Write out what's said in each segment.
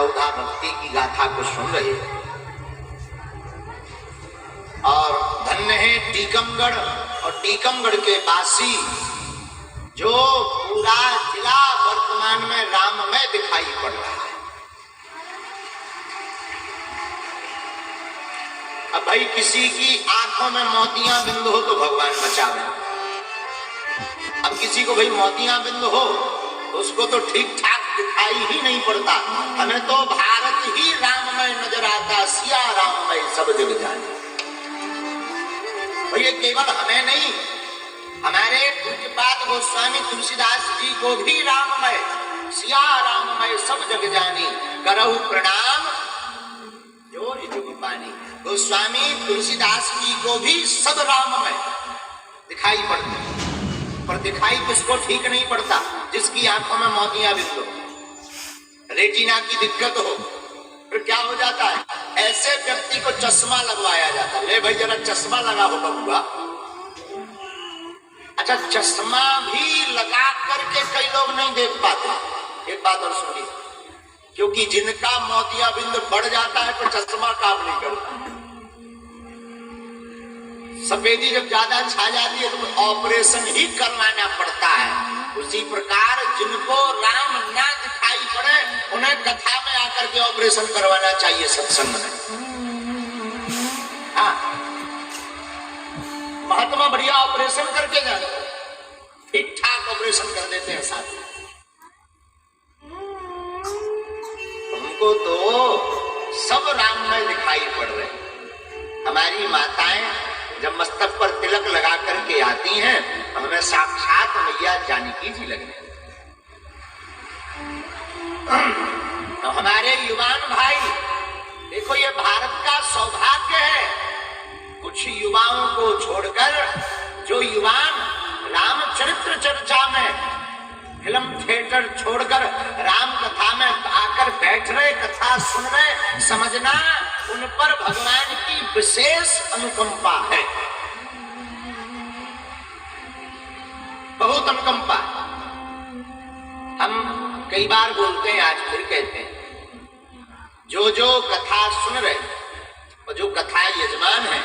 नवधा भक्ति की गाथा को सुन रहे हैं। और धन्य है टीकमगढ़ और टीकमगढ़ के वासी, जो पूरा जिला वर्तमान में राममय दिखाई पड़ रहा है। अब भाई किसी की आंखों में मोतियां बिंद हो तो भगवान बचावे, अब किसी को भाई मोतियां बिंद हो तो उसको तो ठीक ठाक दिखाई ही नहीं पड़ता। हमें तो भारत ही राममय नजर आता, सिया राममय सब जग जाने। ये केवल हमें नहीं, हमारे पूज्यपाद गोस्वामी तुलसीदास जी को भी राममय, सिया राममय सब जग जानी, करहु प्रणाम जोर जुग पानी। गोस्वामी तुलसीदास जी को भी सब राममय दिखाई पड़ते, पर दिखाई किसको ठीक नहीं पड़ता? जिसकी आंखों में मोतियां बिंद हो, रेटिना की दिक्कत हो, फिर क्या हो जाता है? ऐसे व्यक्ति को चश्मा लगवाया जाता है। ले भाई जरा चश्मा लगा हो बबुआ। अच्छा, चश्मा भी लगा करके कई लोग नहीं देख पाते। एक बात और सुनिए, क्योंकि जिनका मोतियाबिंद बढ़ जाता है पर चश्मा काम नहीं करता। सफेदी जब ज्यादा छा जाती है तो ऑपरेशन ही करवाना पड़ता है। उसी प्रकार जिनको राम ना दिखाई पड़े उन्हें कथा में आकर के ऑपरेशन करवाना चाहिए सत्संग में। हाँ, महात्मा बढ़िया ऑपरेशन करके जाते हैं, ठीक ठाक ऑपरेशन कर देते हैं साथ। हमको तो सब राममय दिखाई पड़ रहे। हमारी माताएं जब मस्तक पर तिलक लगा करके आती हैं तो हमें साक्षात मैया जानकी जी लगने। तो हमारे युवान भाई देखो, ये भारत का सौभाग्य है, कुछ युवाओं को छोड़कर जो युवान रामचरित्र चर्चा में, फिल्म थिएटर छोड़कर राम कथा में आकर बैठ रहे, कथा सुन रहे, समझना उन पर भगवान की विशेष अनुकंपा है, बहुत अनुकंपा। हम कई बार बोलते हैं, आज फिर कहते हैं, जो कथा सुन रहे और जो कथा यजमान है,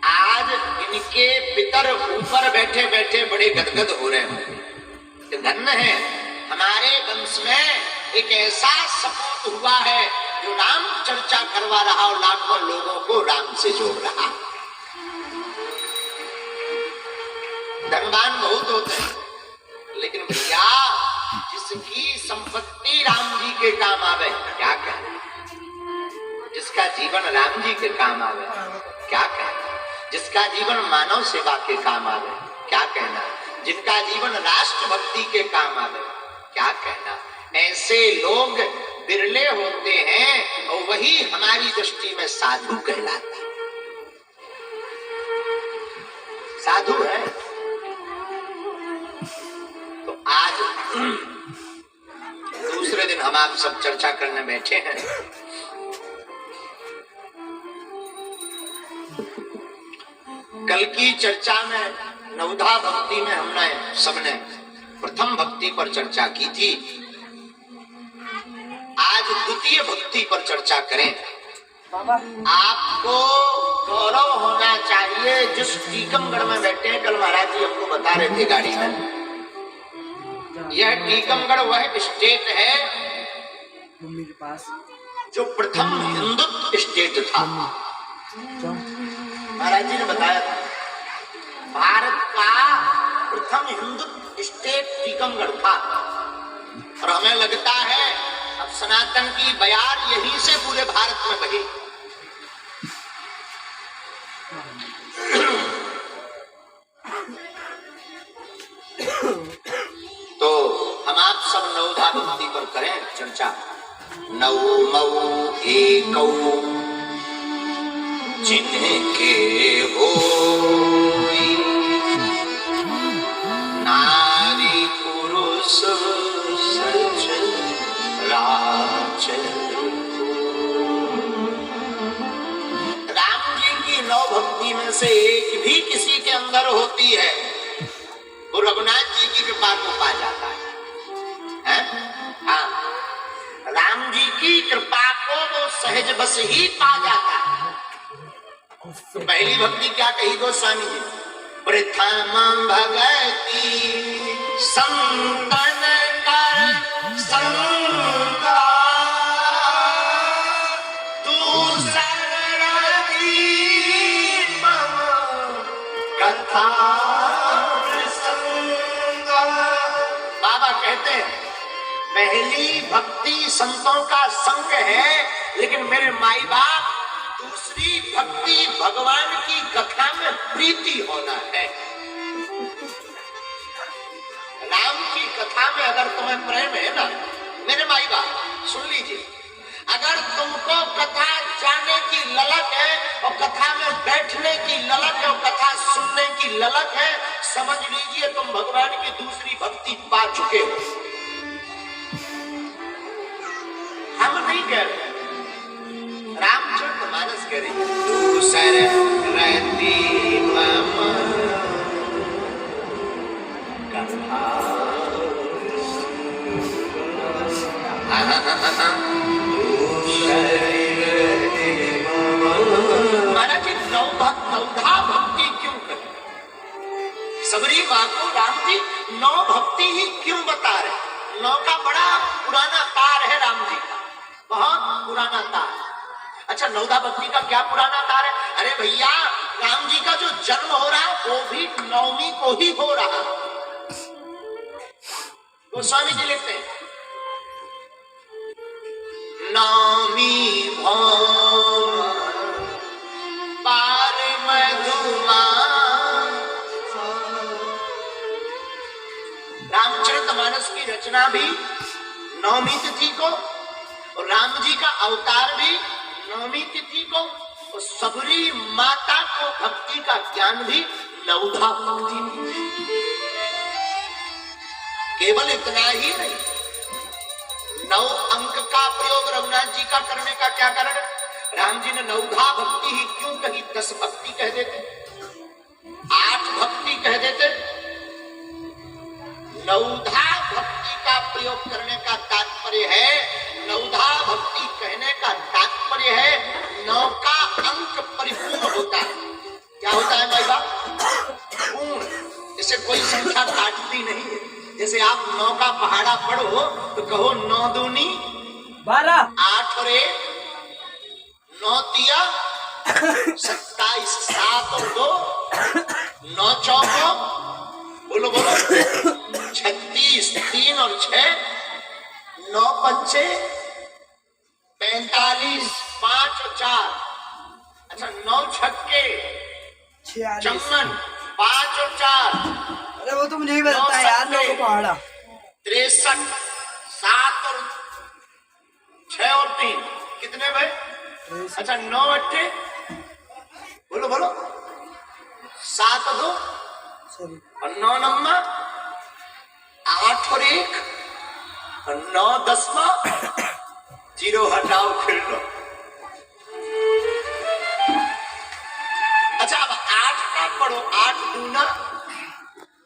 आज इनके पितर ऊपर बैठे बैठे बड़े गदगद हो रहे हैं। धन्य है, हमारे वंश में एक ऐसा सपूत हुआ है जो राम चर्चा करवा रहा और लाखों लोगों को राम से जोड़ रहा। धनवान बहुत होते हैं, लेकिन भैया जिसकी संपत्ति राम जी के काम आवे क्या कहना, जिसका जीवन राम जी के काम आवे क्या कहना, जिसका जीवन मानव सेवा के काम आवे क्या कहना, जिनका जीवन राष्ट्र भक्ति के काम आवे क्या कहना। ऐसे लोग बिरले होते हैं और वही हमारी दृष्टि में साधु कहलाता है। साधु है। तो आज दूसरे दिन हम आप सब चर्चा करने बैठे हैं। कल की चर्चा में नवधा भक्ति में हमने सबने प्रथम भक्ति पर चर्चा की थी। आज द्वितीय भक्ति पर चर्चा करें। आपको गौरव होना चाहिए, जिस टीकमगढ़ में बैठे हैं, कल महाराज जी हमको बता रहे थे गाड़ी में, यह टीकमगढ़ वह स्टेट है मम्मी के पास जो प्रथम हिंदुत्व स्टेट था। महाराज जी ने बताया था भारत का प्रथम हिंदू स्टेट टीकमगढ़ था। और हमें लगता है अब सनातन की बयार यहीं से पूरे भारत में बही। तो हम आप सब नवधा भक्ति पर करें चर्चा। नौ मऊ एकौ जिनके हो नारी पुरुष सच राज। राम जी की नौ भक्ति में से एक भी किसी के अंदर होती है, वो रघुनाथ जी की कृपा को पा जाता है? हाँ, राम जी की कृपा को वो सहज बस ही पा जाता है। तो पहली भक्ति क्या कही गोस्वामी जी? प्रथम भगति संतन कर संगा, तू शरणती मम कथा प्रसंगा। बाबा कहते हैं पहली भक्ति संतों का संग है, लेकिन मेरे माई बाप दूसरी भक्ति भगवान की कथा में प्रीति होना है। राम की कथा में अगर तुम्हें प्रेम है ना मेरे माई बाप सुन लीजिए, अगर तुमको कथा जाने की ललक है और कथा में बैठने की ललक है और कथा सुनने की ललक है, समझ लीजिए तुम भगवान की दूसरी भक्ति पा चुके हो। हम नहीं कह रहे, रामचरितमानस कह रही, तू शरणती मम कथा। महाराज जी नवधा भक्ति क्यों करें? सबरी माँ को राम जी नौ भक्ति ही क्यों बता रहे? नौ का बड़ा पुराना तार है राम जी का, बहुत पुराना तार। अच्छा नवधा भक्ति का क्या पुराना तार है? अरे भैया राम जी का जो जन्म हो रहा है वो भी नवमी को ही हो रहा है। गोस्वामी जी लिखते हैं नवमी पार मधुमा। रामचरितमानस की रचना भी नवमी तिथि को और राम जी का अवतार भी नवमी तिथि को और सबरी माता को भक्ति का ज्ञान भी नवधा भक्ति भी। केवल इतना ही नहीं, 9 अंक का प्रयोग रघुनाथ जी का करने का क्या कारण? राम जी ने नवधा भक्ति ही क्यों कही? 10 भक्ति कह देते, 8 भक्ति कह देते। नवधा भक्ति का प्रयोग करने का तात्पर्य है, नवधा भक्ति कहने का तात्पर्य है 9 का अंक परिपूर्ण होता है। क्या होता है भाई बाप? पूर्ण। जैसे कोई संख्या काटती नहीं है, जैसे आप 9 का पहाड़ा पढ़ो तो कहो 9 दूनी 12, 8 और 1 9 तिया 27, 7 और 2 9 चौको बोलो बोलो 36, 3 और 6 9 पंचे 45, 5 और 4। अच्छा 9 छक्के 56, 5 और 4। अरे वो तो मुझे ही बताता है यार, 9 को पहाड़ा 63, 7 और 6 और 3 कितने भाई? अच्छा 9 अट्ठे बोलो बोलो 7 और 2 और 9 नम्मा 8 और 1 और 9 दसवां 0 हटाओ फिर लो